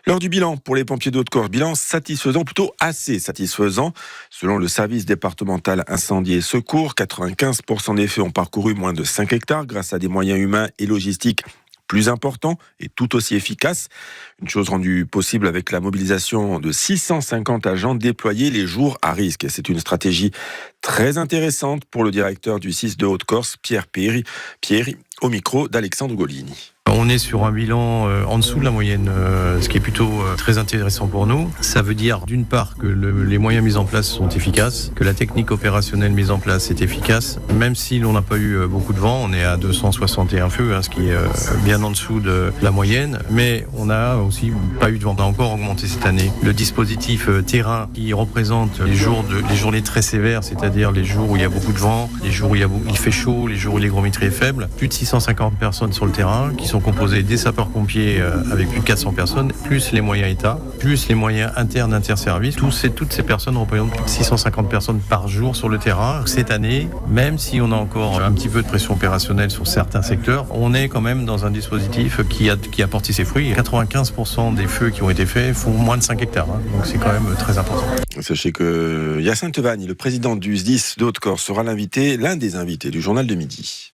Lors du bilan pour les pompiers de Haute-Corse, bilan satisfaisant, plutôt assez satisfaisant. Selon le service départemental incendie et secours, 95% des feux ont parcouru moins de 5 hectares grâce à des moyens humains et logistiques plus importants et tout aussi efficaces. Une chose rendue possible avec la mobilisation de 650 agents déployés les jours à risque. Et c'est une stratégie très intéressante pour le directeur du SIS de Haute-Corse, Pierre Pierry, au micro d'Alexandre Golini. On est sur un bilan en dessous de la moyenne, ce qui est plutôt très intéressant pour nous. Ça veut dire d'une part que les moyens mis en place sont efficaces, que la technique opérationnelle mise en place est efficace. Même si l'on n'a pas eu beaucoup de vent, on est à 261 feux, ce qui est bien en dessous de la moyenne. Mais on n'a aussi pas eu de vent. On a encore augmenté cette année. Le dispositif terrain qui représente les journées très sévères, c'est-à-dire les jours où il y a beaucoup de vent, les jours où il fait chaud, les jours où l'hygrométrie est faible. Plus de 650 personnes sur le terrain qui sont composés des sapeurs-pompiers avec plus de 400 personnes, plus les moyens État, plus les moyens internes interservices. Toutes ces personnes représentent plus de 650 personnes par jour sur le terrain. Cette année, même si on a encore un petit peu de pression opérationnelle sur certains secteurs, on est quand même dans un dispositif qui a porté ses fruits. 95% des feux qui ont été faits font moins de 5 hectares. Donc c'est quand même très important. Sachez que Hyacinthe Vanni, le président du SDIS de Haute-Corse, sera l'un des invités du journal de midi.